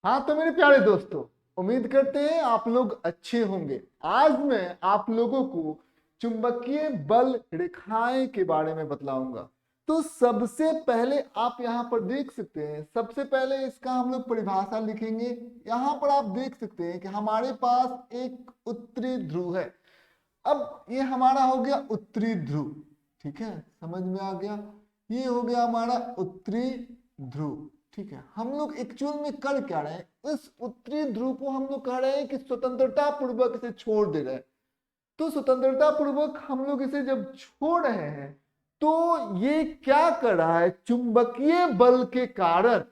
हाँ तो मेरे प्यारे दोस्तों, उम्मीद करते हैं आप लोग अच्छे होंगे। आज मैं आप लोगों को चुंबकीय बल रेखाएं के बारे में बतलाऊंगा। तो सबसे पहले आप यहाँ पर देख सकते हैं, सबसे पहले इसका हम लोग परिभाषा लिखेंगे। यहाँ पर आप देख सकते हैं कि हमारे पास एक उत्तरी ध्रुव है। अब ये हमारा हो गया उत्तरी ध्रुव, ठीक है, समझ में आ गया। ये हो गया हमारा उत्तरी ध्रुव, ठीक है। हम लोग एक्चुअल में कर क्या रहे हैं, इस उत्तरी ध्रुव को हम लोग कह रहे हैं कि स्वतंत्रता पूर्वक इसे छोड़ दे रहे हैं। तो स्वतंत्रता पूर्वक हम लोग इसे जब छोड़ रहे हैं तो ये क्या कर रहा है, चुंबकीय बल के कारण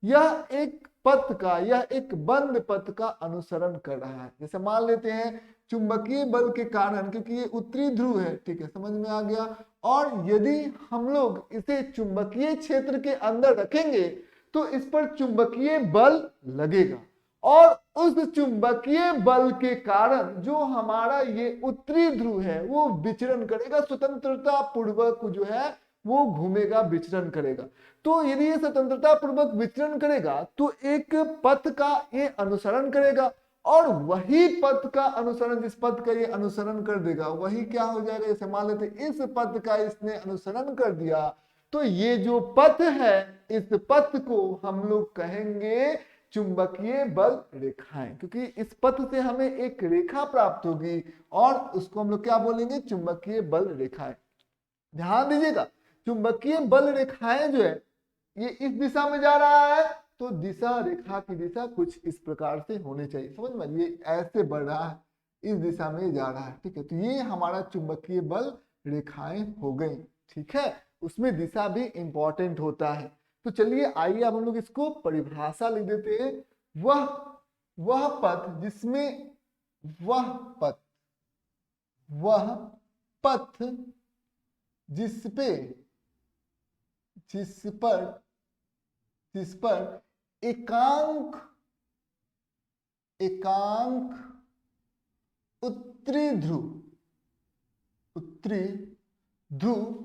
यह एक पथ का, यह एक बंद पथ का अनुसरण कर रहा है। जैसे मान लेते हैं चुंबकीय बल के कारण, क्योंकि ये उत्तरी ध्रुव है, ठीक है, समझ में आ गया। और यदि हम लोग इसे चुंबकीय क्षेत्र के अंदर रखेंगे तो इस पर चुंबकीय बल लगेगा और उस चुंबकीय बल के कारण जो हमारा ये उत्तरी ध्रुव है वो विचरण करेगा, स्वतंत्रता पूर्वक जो है वो घूमेगा, विचरण करेगा। तो यदि ये स्वतंत्रता पूर्वक विचरण करेगा तो एक पथ का ये अनुसरण करेगा और वही पथ का अनुसरण, जिस पथ का ये अनुसरण कर देगा वही क्या हो जाएगा। जैसे मान लेते इस पथ का इसने अनुसरण कर दिया तो ये जो पथ है इस पथ को हम लोग कहेंगे चुंबकीय बल रेखाएं, क्योंकि इस पथ से हमें एक रेखा प्राप्त होगी और उसको हम लोग क्या बोलेंगे, चुंबकीय बल रेखाएं। ध्यान दीजिएगा, चुंबकीय बल रेखाएं जो है ये इस दिशा में जा रहा है तो दिशा, रेखा की दिशा कुछ इस प्रकार से होनी चाहिए, समझ में। ये ऐसे बढ़ रहा है, इस दिशा में जा रहा है, ठीक है। तो ये हमारा चुंबकीय बल रेखाएं हो गई, ठीक है। उसमें दिशा भी इंपॉर्टेंट होता है। तो चलिए आइए अब हम लोग इसको परिभाषा लिख देते हैं। वह पथ जिसमें, वह पथ, वह पथ जिस पे, जिस पर, जिस पर एकांक, एकांक उत्तरी ध्रुव, उत्तरी ध्रुव,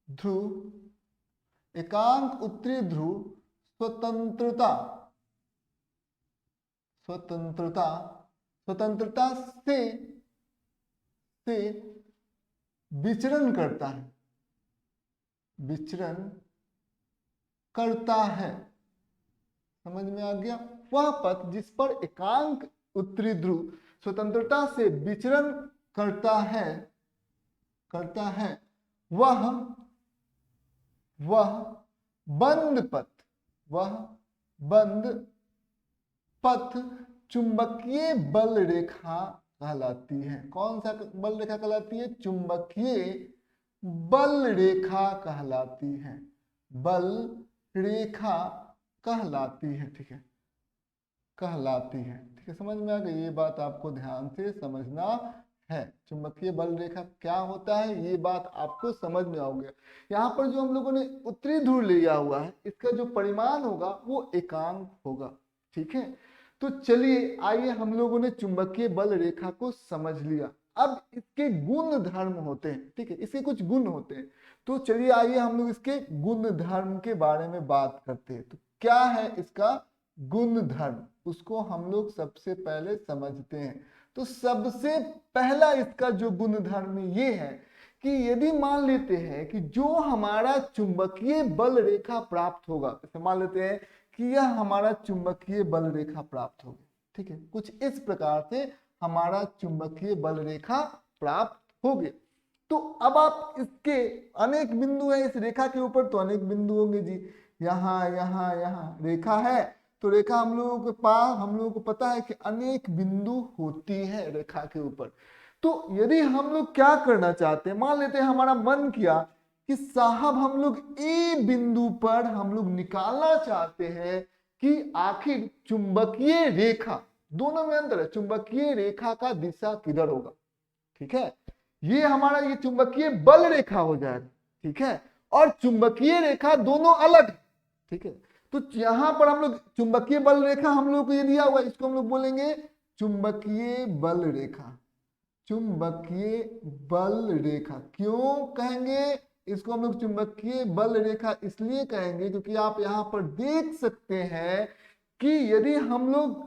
ध्रुव, एकांक उत्तरी ध्रुव स्वतंत्रता, स्वतंत्रता, स्वतंत्रता से विचरण करता है, विचरण करता है, समझ में आ गया। वह पथ जिस पर एकांक उत्तरी ध्रुव स्वतंत्रता से विचरण करता है, करता है, वह बंद पथ, वह बंद पथ चुंबकीय बल रेखा कहलाती है। कौन सा बल रेखा कहलाती है, चुंबकीय बल रेखा कहलाती है, बल रेखा कहलाती है, ठीक है, कहलाती है, ठीक है, समझ में आ गई। ये बात आपको ध्यान से समझना है, चुंबकीय बल रेखा क्या होता है ये बात आपको समझ में आ गया। यहाँ पर जो हम लोगों ने उत्तरी ध्रुव लिया हुआ है इसका जो परिमाण होगा वो एकांक होगा, ठीक है। तो चलिए आइए, हम लोगों ने चुंबकीय बल रेखा को समझ लिया। अब इसके गुण धर्म होते हैं, ठीक है, इसके कुछ गुण होते हैं। तो चलिए आइए हम लोग इसके गुण धर्म के बारे में बात करते हैं। तो क्या है इसका गुण धर्म, उसको हम लोग सबसे पहले समझते हैं। तो सबसे पहला इसका जो गुण धर्म ये है कि यदि मान लेते हैं कि जो हमारा चुंबकीय बल रेखा प्राप्त होगा, जैसे मान लेते हैं कि यह हमारा चुंबकीय बल रेखा प्राप्त होगी, ठीक है, कुछ इस प्रकार से हमारा चुंबकीय बल रेखा प्राप्त हो गया। तो अब आप इसके अनेक बिंदु हैं इस रेखा के ऊपर, तो अनेक बिंदु होंगे जी, यहाँ यहाँ यहाँ रेखा है। तो रेखा हम लोगों के पास, हम लोगों को पता है कि अनेक बिंदु होती है रेखा के ऊपर। तो यदि हम लोग क्या करना चाहते हैं, मान लेते हैं हमारा मन किया कि साहब हम लोग ए बिंदु पर हम लोग निकालना चाहते हैं कि आखिर चुंबकीय रेखा, दोनों में अंतर है, चुंबकीय रेखा का दिशा किधर होगा, ठीक है। ये हमारा ये चुंबकीय बल रेखा हो जाएगा, ठीक है, और चुंबकीय रेखा दोनों अलग है, ठीक है। तो यहां पर हम लोग चुंबकीय बल रेखा हम लोग को ये दिया हुआ, इसको हम लोग बोलेंगे चुंबकीय बल रेखा, चुंबकीय बल रेखा। क्यों कहेंगे इसको हम लोग चुंबकीय बल रेखा, इसलिए कहेंगे क्योंकि आप यहां पर देख सकते हैं कि यदि हम लोग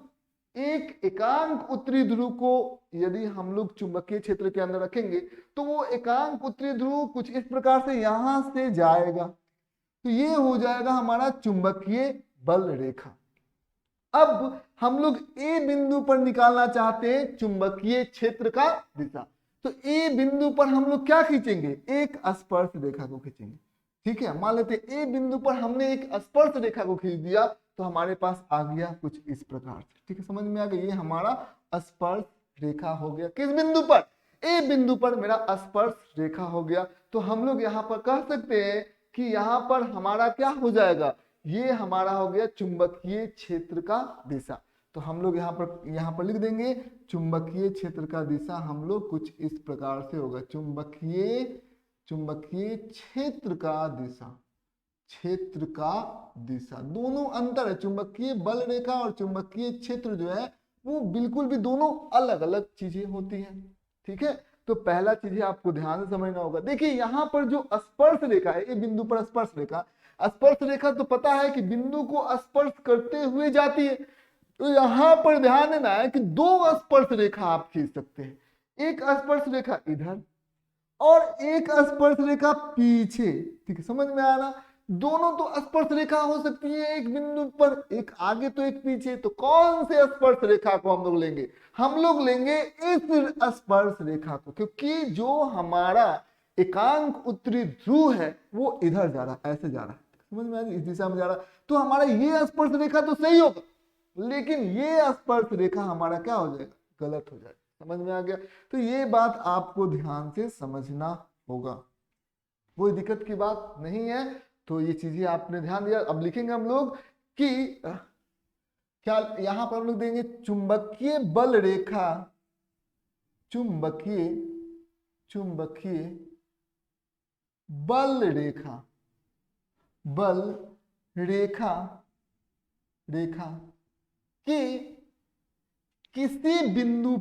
एक एकांक उत्तरी ध्रुव को यदि हम लोग चुंबकीय क्षेत्र के अंदर रखेंगे तो वो एकांक उत्तरी ध्रुव कुछ इस प्रकार से यहां से जाएगा, तो ये हो जाएगा हमारा चुंबकीय बल रेखा। अब हम लोग ए बिंदु पर निकालना चाहते हैं चुंबकीय क्षेत्र का दिशा, तो ए बिंदु पर हम लोग क्या खींचेंगे, एक स्पर्श रेखा को खींचेंगे। ठीक है, मान लेते ए बिंदु पर हमने एक स्पर्श रेखा को खींच दिया तो हमारे पास आ गया कुछ इस प्रकार से। ठीक है, समझ में आ गया, ये हमारा स्पर्श रेखा हो गया। किस बिंदु पर, ए बिंदु पर मेरा स्पर्श रेखा हो गया। तो हम लोग यहाँ पर कह सकते हैं कि यहाँ पर हमारा क्या हो जाएगा, ये हमारा हो गया चुंबकीय क्षेत्र का दिशा। तो हम लोग यहाँ पर लिख देंगे चुंबकीय क्षेत्र का दिशा हम लोग कुछ इस प्रकार से होगा, चुंबकीय क्षेत्र का दिशा, क्षेत्र का दिशा, दोनों अंतर है। चुंबकीय बल रेखा और चुंबकीय क्षेत्र जो है वो बिल्कुल भी दोनों अलग अलग चीजें होती हैं। ठीक है, तो पहला चीज आपको ध्यान से समझना होगा। देखिए यहाँ पर जो स्पर्श रेखा है, ये बिंदु पर स्पर्श रेखा तो पता है कि बिंदु को स्पर्श करते हुए जाती है। तो यहाँ पर ध्यान देना है कि दो स्पर्श रेखा आप खींच सकते हैं, एक स्पर्श रेखा इधर और एक स्पर्श रेखा पीछे। ठीक है, समझ में आना, दोनों तो स्पर्श रेखा हो सकती है एक बिंदु पर, एक आगे तो एक पीछे। तो कौन से स्पर्श रेखा को हम लोग लेंगे, हम लोग लेंगे इस स्पर्श रेखा को, क्योंकि जो हमारा एकांक उत्तरी ध्रुव है वो इधर जा रहा है, ऐसे जा रहा है, समझ में आ रही, इस दिशा में जा रहा है। तो हमारा ये स्पर्श रेखा तो सही होगा, लेकिन ये स्पर्श रेखा हमारा क्या हो जाएगा, गलत हो जाएगा। समझ में आ गया, तो ये बात आपको ध्यान से समझना होगा, कोई दिक्कत की बात नहीं है। तो ये चीजें आपने ध्यान दिया। अब लिखेंगे हम लोग कि क्या, यहां पर हम लोग देंगे चुंबकीय बल रेखा, चुंबकीय बल रेखा कि किसी बिंदु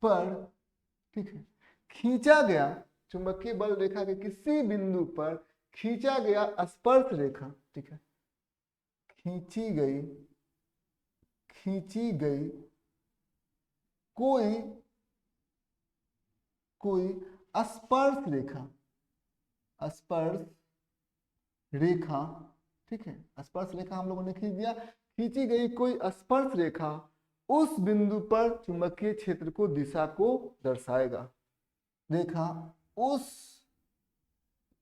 पर ठीक है खींचा गया, चुंबकीय बल रेखा के किसी बिंदु पर खींचा गया स्पर्श रेखा, ठीक है, खींची गई कोई स्पर्श रेखा, ठीक है, स्पर्श रेखा हम लोगों ने खींच दिया, खींची गई कोई स्पर्श रेखा उस बिंदु पर चुंबकीय क्षेत्र को दिशा को दर्शाएगा। रेखा उस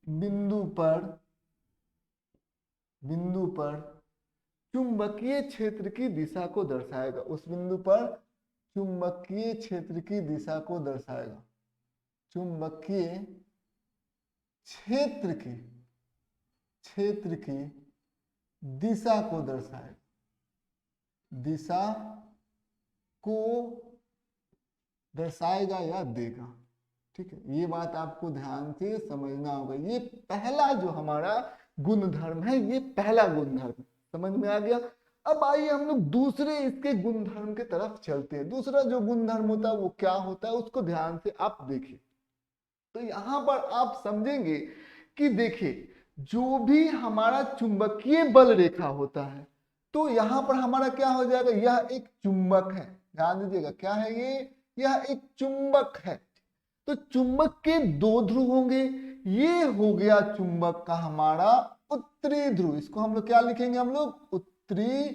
बिंदु पर चुंबकीय क्षेत्र की दिशा को दर्शाएगा, उस बिंदु पर चुंबकीय क्षेत्र की दिशा को दर्शाएगा, चुंबकीय क्षेत्र की दिशा को दर्शाएगा, दिशा को दर्शाएगा या देगा। ठीक है, ये बात आपको ध्यान से समझना होगा। ये पहला जो हमारा गुणधर्म है, ये पहला गुणधर्म समझ में आ गया। अब आइए हम लोग दूसरे इसके गुणधर्म के तरफ चलते हैं। दूसरा जो गुणधर्म होता है वो क्या होता है, उसको ध्यान से आप देखिए। तो यहां पर आप समझेंगे कि देखिए जो भी हमारा चुंबकीय बल रेखा होता है तो यहां पर हमारा क्या हो जाएगा, यह एक चुंबक है, ध्यान दीजिएगा, क्या है ये, यह एक चुंबक है। तो चुंबक के दो ध्रुव होंगे, ये हो गया चुंबक का हमारा उत्तरी ध्रुव, इसको हम लोग क्या लिखेंगे, हम लोग उत्तरी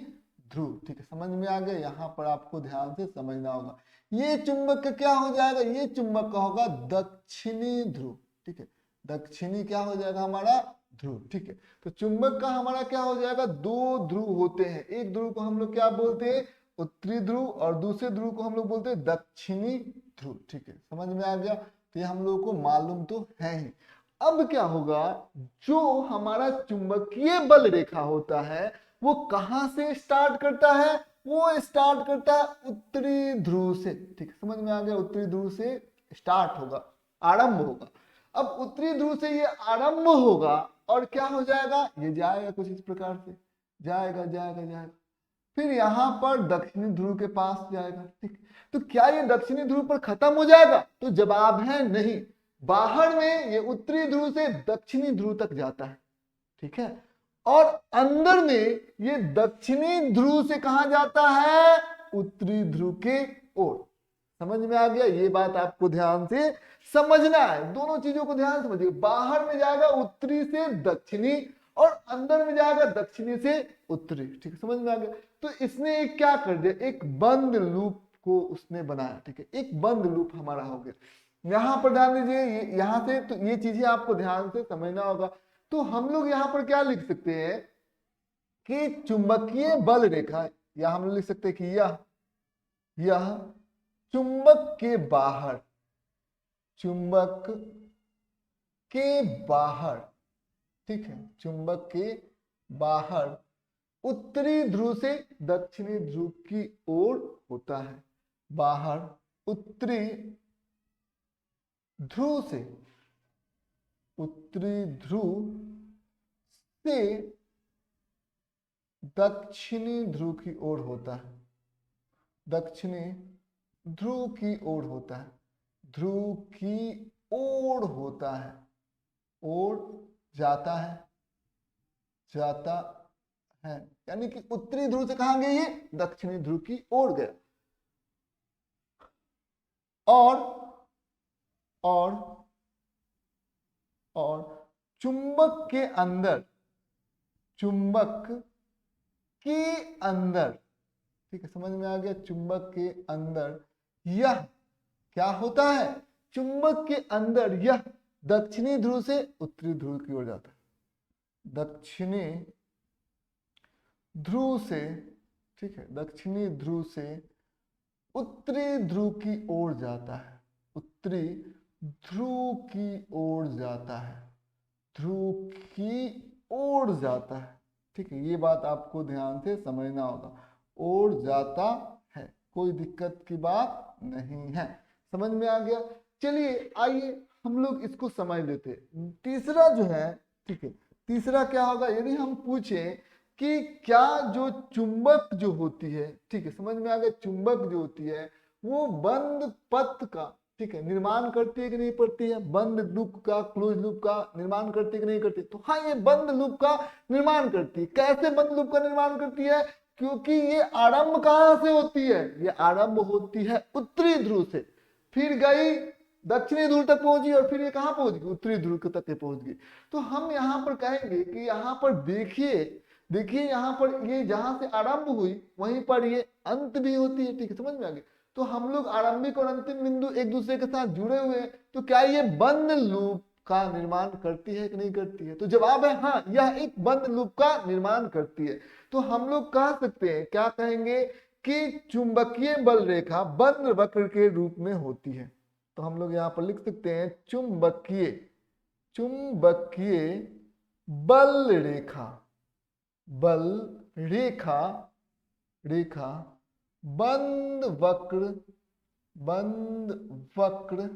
ध्रुव। ठीक है, समझ में आ गया, यहाँ पर आपको ध्यान से समझना होगा। ये चुंबक का क्या हो जाएगा, ये चुंबक का होगा दक्षिणी ध्रुव। ठीक है, दक्षिणी क्या हो जाएगा हमारा ध्रुव। ठीक है, तो चुंबक का हमारा क्या हो जाएगा, दो ध्रुव होते हैं, एक ध्रुव को हम लोग क्या बोलते हैं, उत्तरी ध्रुव, और दूसरे ध्रुव को हम लोग बोलते हैं दक्षिणी ध्रुव। ठीक है, समझ में आ गया, तो ये हम लोगों को मालूम तो है ही। अब क्या होगा, जो हमारा चुंबकीय बल रेखा होता है वो कहां से स्टार्ट करता है, वो स्टार्ट करता है उत्तरी ध्रुव से। ठीक है, समझ में आ गया, उत्तरी ध्रुव से स्टार्ट होगा, आरंभ होगा। अब उत्तरी ध्रुव से ये आरंभ होगा और क्या हो जाएगा, ये जाएगा कुछ इस प्रकार से, जाएगा, फिर यहाँ पर दक्षिणी ध्रुव के पास जाएगा। ठीक, तो क्या ये दक्षिणी ध्रुव पर खत्म हो जाएगा, तो जवाब है नहीं, बाहर में ये उत्तरी ध्रुव से दक्षिणी ध्रुव तक जाता है, ठीक है, और अंदर में ये दक्षिणी ध्रुव से कहां जाता है, उत्तरी ध्रुव के ओर। समझ में आ गया? ये बात आपको ध्यान से समझना है, दोनों चीजों को ध्यान से समझिए। बाहर में जाएगा उत्तरी से दक्षिणी और अंदर में जाएगा दक्षिणी से उत्तरी, ठीक है, समझ में आ गया? तो इसने एक क्या कर दिया, एक बंद लूप को उसने बनाया, ठीक है, एक बंद लूप हमारा हो गया। यहां पर ध्यान दीजिए, यहां से तो ये चीजें आपको ध्यान से समझना होगा। तो हम लोग यहां पर क्या लिख सकते हैं कि चुंबकीय बल रेखा, या हम लोग लिख सकते हैं कि यह चुंबक के बाहर, चुंबक के बाहर, ठीक है, चुंबक के बाहर उत्तरी ध्रुव से दक्षिणी ध्रुव की ओर होता है। बाहर उत्तरी ध्रुव से, उत्तरी ध्रुव से दक्षिणी ध्रुव की ओर होता है, दक्षिणी ध्रुव की ओर होता है, ध्रुव की ओर होता है, ओर जाता है, जाता है, यानी कि उत्तरी ध्रुव से कहां गई, ये दक्षिणी ध्रुव की ओर गया। और चुंबक के अंदर, चुंबक के अंदर, ठीक है, समझ में आ गया? चुंबक के अंदर यह क्या होता है, चुंबक के अंदर यह दक्षिणी ध्रुव से उत्तरी ध्रुव की ओर जाता है, दक्षिणी ध्रुव से, ठीक है, दक्षिणी ध्रुव से उत्तरी ध्रुव की ओर जाता है, उत्तरी ध्रुव की ओर जाता है, ध्रुव की ओर जाता है, ठीक है, ये बात आपको ध्यान से समझना होगा। ओर जाता है, कोई दिक्कत की बात नहीं है, समझ में आ गया? चलिए आइए हम लोग इसको समझ लेते हैं। तीसरा जो है, ठीक है, तीसरा क्या होगा, यदि हम पूछें कि क्या जो चुंबक जो होती है, ठीक है, समझ में आ गया, चुंबक जो होती है वो बंद पथ का, ठीक है, निर्माण करती है कि नहीं करती है, बंद लूप का, क्लोज लूप का निर्माण करती है कि नहीं करती? तो हाँ, ये बंद लूप का निर्माण करती है। कैसे बंद लूप का निर्माण करती है? क्योंकि ये आरंभ कहां से होती है, ये आरंभ होती है उत्तरी ध्रुव से, फिर गई दक्षिणी ध्रुव तक पहुंची और फिर ये कहां पहुंच गई, उत्तरी ध्रुव तक पहुंच गई। तो हम यहाँ पर कहेंगे कि यहाँ पर देखिए यहाँ पर ये जहां से आरंभ हुई वहीं पर ये अंत भी होती है, ठीक है, समझ में आ गया? तो हम लोग आरंभिक और अंतिम बिंदु एक दूसरे के साथ जुड़े हुए हैं, तो क्या ये बंद लूप का निर्माण करती है कि नहीं करती है? तो जवाब है हाँ, यह एक बंद लूप का निर्माण करती है। तो हम लोग कह सकते हैं, क्या कहेंगे कि चुंबकीय बल रेखा बंद वक्र के रूप में होती है। तो हम लोग यहाँ पर लिख सकते हैं चुंबकीय बल रेखा, बल रेखा, रेखा बंद वक्र,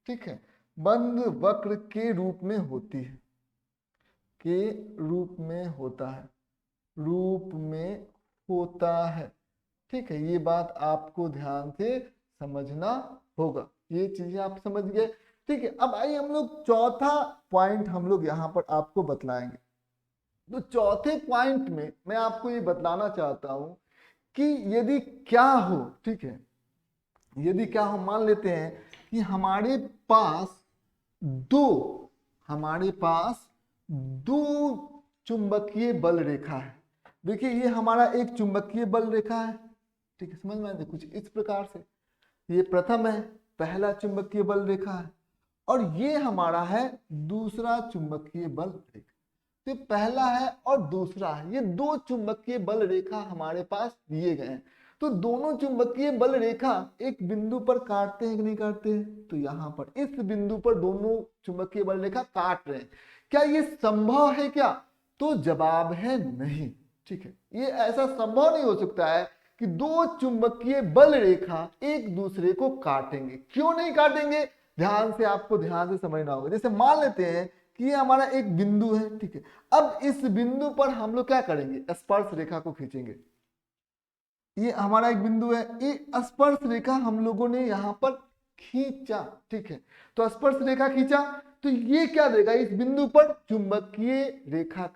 ठीक है, बंद वक्र के रूप में होती है, के रूप में होता है, रूप में होता है, ठीक है, ये बात आपको ध्यान से समझना होगा। ये चीजें आप समझ गए, ठीक है। अब आइए हम लोग चौथा पॉइंट हम लोग यहाँ पर आपको बतलाएंगे। तो चौथे पॉइंट में मैं आपको ये बतलाना चाहता हूं कि यदि क्या हो, ठीक है, यदि क्या हो, मान लेते हैं कि हमारे पास दो चुंबकीय बल रेखा है। देखिए ये हमारा एक चुंबकीय बल रेखा है, ठीक है, समझ में आए? कुछ इस प्रकार से ये प्रथम है, पहला चुंबकीय बल रेखा है, और ये हमारा है दूसरा चुंबकीय बल रेखा। तो पहला है और दूसरा है, ये दो चुंबकीय बल रेखा हमारे पास दिए गए हैं। तो दोनों चुंबकीय बल रेखा एक बिंदु पर काटते हैं कि नहीं काटते हैं? तो यहाँ पर इस बिंदु पर दोनों चुंबकीय बल रेखा काट रहे हैं। क्या ये संभव है क्या? तो जवाब है नहीं, ठीक है, ये ऐसा संभव नहीं हो सकता है कि दो चुंबकीय बल रेखा एक दूसरे को काटेंगे। क्यों नहीं काटेंगे? ध्यान से, आपको ध्यान से समझना होगा। जैसे मान लेते हैं कि ये हमारा एक बिंदु है, ठीक है, अब इस बिंदु पर हम लोग क्या करेंगे, स्पर्श रेखा को खींचेंगे। ये हमारा एक बिंदु है, ये स्पर्श रेखा हम लोगों ने यहाँ पर खींचा, ठीक है। तो स्पर्श रेखा खींचा तो ये क्या देगा, इस बिंदु पर चुंबकीय रेखा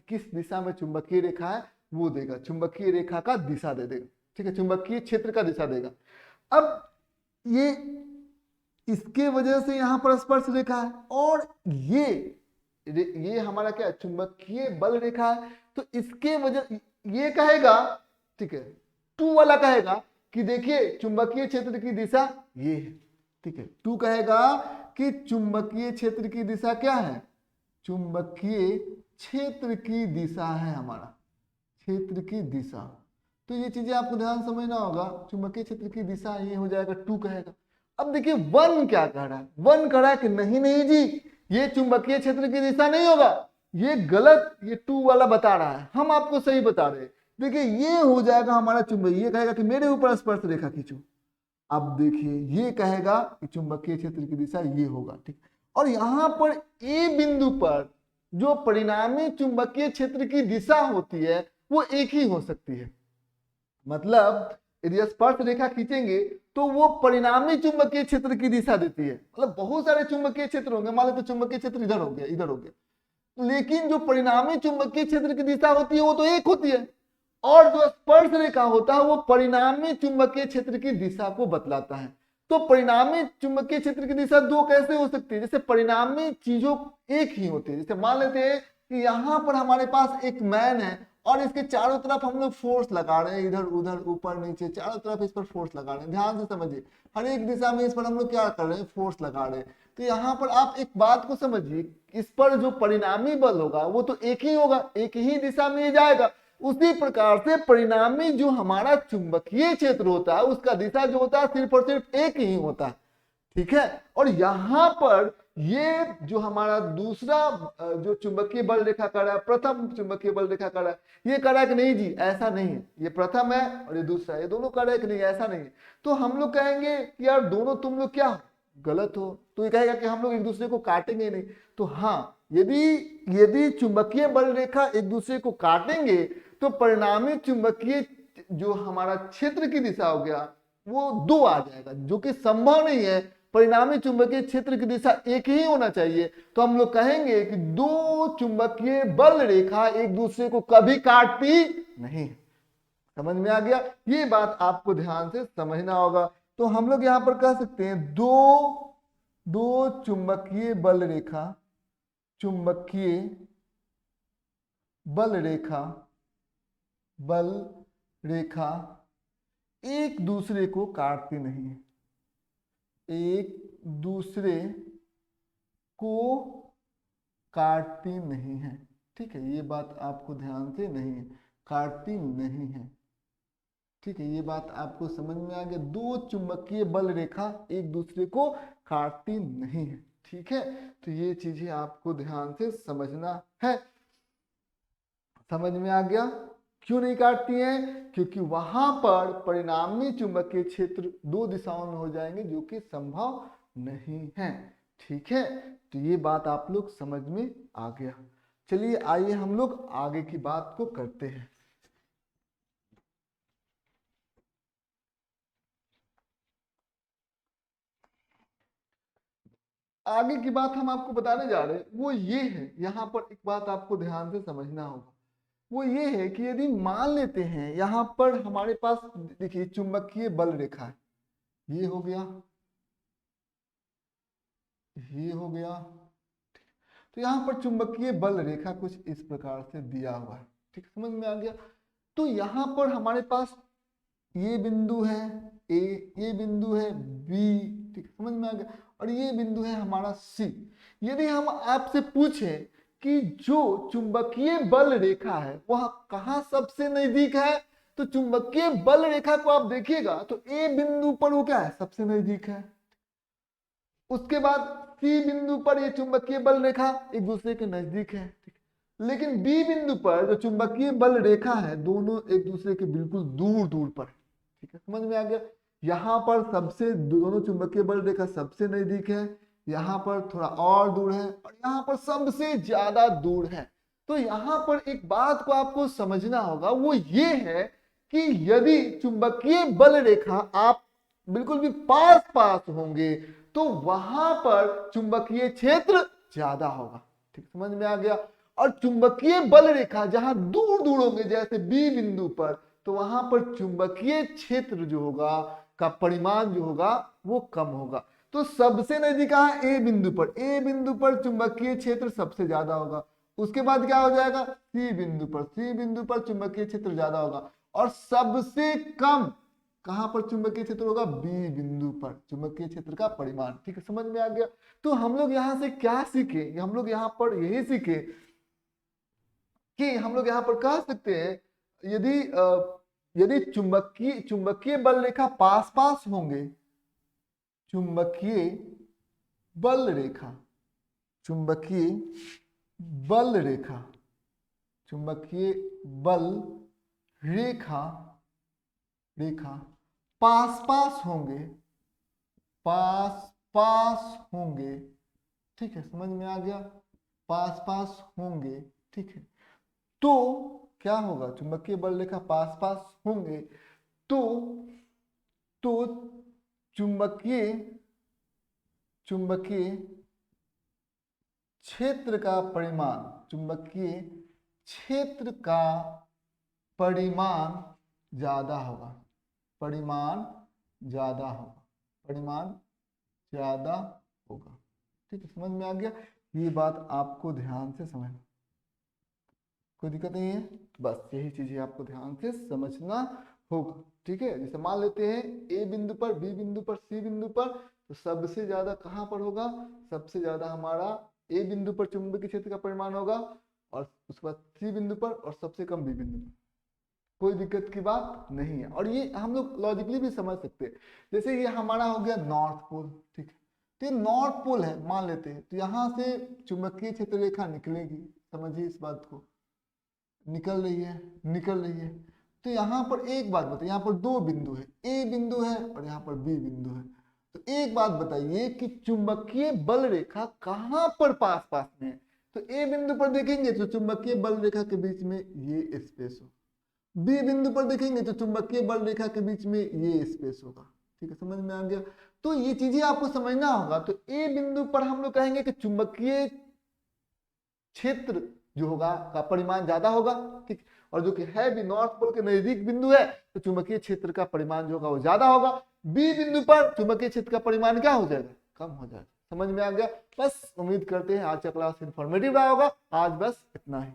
किस दिशा में चुंबकीय रेखा है वो देगा, चुंबकीय रेखा का दिशा दे देगा, ठीक है, चुंबकीय क्षेत्र का दिशा देगा। अब ये इसके वजह से यहां पर स्पर्श रेखा है और ये हमारा क्या चुंबकीय बल रेखा है, तो इसके वजह ये कहेगा, ठीक है, 2 वाला कहेगा कि देखिए चुंबकीय क्षेत्र की दिशा ये है, ठीक है। 2 कहेगा कि चुंबकीय क्षेत्र की दिशा क्या है, चुंबकीय क्षेत्र की दिशा है हमारा, क्षेत्र की दिशा। तो ये चीजें आपको ध्यान समझना होगा, चुंबकीय क्षेत्र की दिशा ये हो जाएगा, 2 कहेगा। अब देखिए 1 क्या कह रहा है, 1 कह रहा है कि नहीं नहीं जी ये चुंबकीय क्षेत्र की दिशा नहीं होगा, ये गलत, ये 2 वाला बता रहा है, हम आपको सही बता रहे हैं। देखिए ये हो जाएगा हमारा चुंबकीय, ये कहेगा कि मेरे ऊपर स्पर्श रेखा खींचो। अब देखिए ये कहेगा कि चुंबकीय क्षेत्र की दिशा ये होगा, ठीक। और यहां पर ए बिंदु पर जो परिणामी चुंबकीय क्षेत्र की दिशा होती है वो एक ही हो सकती है, मतलब यदि स्पर्श रेखा खींचेंगे तो वो परिणामी चुंबकीय क्षेत्र की दिशा देती है, मतलब बहुत सारे चुंबकीय क्षेत्र होंगे, मान लो तो चुंबकीय क्षेत्र इधर हो गया, इधर हो गया, लेकिन जो परिणामी चुंबकीय क्षेत्र की दिशा होती है वो तो एक होती है, और जो स्पर्श रेखा होता है वो परिणामी चुंबकीय क्षेत्र की दिशा को बतलाता है। तो परिणामी चुंबकीय क्षेत्र की दिशा 2 कैसे हो सकती है, जैसे परिणामी चीजों एक ही होती है। जैसे मान लेते हैं कि यहाँ पर हमारे पास एक मैन है और इसके चारों तरफ हम लोग फोर्स लगा रहे हैं, इधर उधर ऊपर नीचे चारों तरफ इस पर फोर्स लगा रहे हैं, ध्यान से समझिए, हर एक दिशा में इस पर हम लोग क्या कर रहे हैं, फोर्स लगा रहे हैं। तो यहाँ पर आप एक बात को समझिए, इस पर जो परिणामी बल होगा वो तो एक ही होगा, एक ही दिशा में जाएगा। उसी प्रकार से परिणामी जो हमारा चुंबकीय क्षेत्र होता है उसका दिशा जो होता है सिर्फ और सिर्फ एक ही होता है, ठीक है। और यहाँ पर ये जो हमारा दूसरा जो चुंबकीय बल रेखा कर रहा है, प्रथम चुंबकीय बल रेखा कर रहा है, ये कह रहा है कि नहीं जी ऐसा नहीं है, ये प्रथम है और ये दूसरा, ये दोनों कह रहे हैं कि नहीं ऐसा नहीं है। तो हम लोग कहेंगे कि यार दोनों तुम लोग क्या गलत हो, तो ये कहेगा कि हम लोग एक दूसरे को काटेंगे नहीं। तो हाँ, यदि चुंबकीय बल रेखा एक दूसरे को काटेंगे तो परिणामी चुंबकीय जो हमारा क्षेत्र की दिशा हो गया वो 2 आ जाएगा, जो कि संभव नहीं है। परिणामी चुंबकीय क्षेत्र की दिशा एक ही होना चाहिए। तो हम लोग कहेंगे कि 2 चुंबकीय बल रेखा एक दूसरे को कभी काटती नहीं। समझ में आ गया, ये बात आपको ध्यान से समझना होगा। तो हम लोग यहां पर कह सकते हैं दो चुंबकीय बल रेखा, चुंबकीय बल रेखा एक दूसरे को काटती नहीं है, एक दूसरे को काटती नहीं है, ठीक है। ये बात आपको ध्यान से नहीं है, काटती नहीं है, ठीक है। ये बात आपको समझ में आ गया, 2 चुंबकीय बल रेखा एक दूसरे को काटती नहीं है, ठीक है। तो ये चीजें आपको ध्यान से समझना है। समझ में आ गया क्यों नहीं काटती हैं, क्योंकि वहां पर परिणामी चुंबकीय क्षेत्र 2 दिशाओं में हो जाएंगे जो कि संभव नहीं है, ठीक है। तो ये बात आप लोग समझ में आ गया। चलिए आइए हम लोग आगे की बात को करते हैं। आगे की बात हम आपको बताने जा रहे हैं वो ये है, यहाँ पर एक बात आपको ध्यान से समझना होगा, वो ये है कि यदि मान लेते हैं यहाँ पर हमारे पास देखिए चुंबकीय बल रेखा है, ये हो गया, ये हो गया, तो यहाँ पर चुंबकीय बल रेखा कुछ इस प्रकार से दिया हुआ है, ठीक, समझ में आ गया। तो यहाँ पर हमारे पास ये बिंदु है ए, ये बिंदु है बी, ठीक, समझ में आ गया, और ये बिंदु है हमारा सी। यदि हम आपसे पूछें कि जो चुंबकीय बल रेखा है वह कहाँ सबसे नजदीक है, तो चुंबकीय बल रेखा को आप देखिएगा तो ए बिंदु पर वो क्या है, सबसे नजदीक है। उसके बाद सी बिंदु पर ये चुंबकीय बल रेखा एक दूसरे के नजदीक है, ठीक। लेकिन बी बिंदु पर जो चुंबकीय बल रेखा है दोनों एक दूसरे के बिल्कुल दूर दूर पर, ठीक है, समझ में आ गया। यहाँ पर सबसे दोनों चुंबकीय बल रेखा सबसे नजदीक है, यहाँ पर थोड़ा और दूर है, और यहाँ पर सबसे ज्यादा दूर है। तो यहाँ पर एक बात को आपको समझना होगा, वो ये है कि यदि चुंबकीय बल रेखा आप बिल्कुल भी पास पास होंगे तो वहां पर चुंबकीय क्षेत्र ज्यादा होगा। ठीक, समझ में आ गया। और चुंबकीय बल रेखा जहां दूर दूर होंगे जैसे बी बिंदु पर, तो वहां पर चुंबकीय क्षेत्र जो होगा का परिमाण जो होगा वो कम होगा। तो सबसे नजदीक कहां, ए बिंदु पर, ए बिंदु पर चुंबकीय क्षेत्र सबसे ज्यादा होगा। उसके बाद क्या हो जाएगा, सी बिंदु पर, सी बिंदु पर चुंबकीय क्षेत्र ज्यादा होगा। और सबसे कम कहां पर चुंबकीय क्षेत्र होगा, बी बिंदु पर चुंबकीय क्षेत्र का परिमाण। ठीक है, समझ में आ गया। तो हम लोग यहां से क्या सीखे, हम लोग यहां पर यही सीखे कि हम लोग यहां पर कह सकते हैं यदि यदि चुंबकीय चुंबकीय बल रेखा पास पास होंगे, चुंबकीय बल रेखा, चुंबकीय बल रेखा, चुंबकीय बल रेखा रेखा पास पास होंगे, पास पास होंगे। ठीक है, समझ में आ गया, पास पास होंगे। ठीक है, तो क्या होगा, चुंबकीय बल रेखा पास पास होंगे तो चुंबकीय चुंबकीय क्षेत्र का परिमाण, चुंबकीय क्षेत्र का परिमाण ज्यादा होगा, परिमाण ज्यादा होगा, परिमाण ज्यादा होगा। ठीक है, समझ में आ गया। ये बात आपको ध्यान से समझना, कोई दिक्कत नहीं है, बस यही चीजें आपको ध्यान से समझना होगा। ठीक है, जैसे मान लेते हैं ए बिंदु पर, बी बिंदु पर, सी बिंदु पर, तो सबसे ज्यादा कहां पर होगा, सबसे ज्यादा हमारा ए बिंदु पर चुंबकीय क्षेत्र का परिमाण होगा, और उसके बाद सी बिंदु पर, और सबसे कम बी बिंदु पर। कोई दिक्कत की बात नहीं है, और ये हम लोग लॉजिकली भी समझ सकते हैं। जैसे ये हमारा हो गया नॉर्थ पोल। ठीक है, तो ये नॉर्थ पोल है मान लेते हैं, तो यहाँ से चुंबकीय क्षेत्र रेखा निकलेगी, समझिए इस बात को, निकल रही है, निकल रही है। तो यहाँ पर एक बात बताइए, यहाँ पर दो बिंदु है, ए बिंदु है और यहाँ पर बी बिंदु है। तो एक बात बताइए कि चुंबकीय बल रेखा कहाँ पर पास पास में है। तो ए बिंदु पर देखेंगे तो चुंबकीय बल रेखा के बीच में ये स्पेस हो, बी बिंदु पर देखेंगे तो चुंबकीय बल रेखा के बीच में ये स्पेस होगा। ठीक है, समझ में आ गया। तो ये चीजें आपको समझना होगा। तो ए बिंदु पर हम लोग कहेंगे कि चुंबकीय क्षेत्र जो होगा का परिमाण ज्यादा होगा। ठीक, और जो कि है भी नॉर्थ पोल के नजदीक बिंदु है, तो चुंबकीय क्षेत्र का परिमाण जो होगा वो ज्यादा होगा। बी बिंदु पर चुंबकीय क्षेत्र का परिमाण क्या हो जाएगा, कम हो जाएगा। समझ में आ गया। बस उम्मीद करते हैं आज का क्लास इंफॉर्मेटिव रहा होगा। आज बस इतना ही।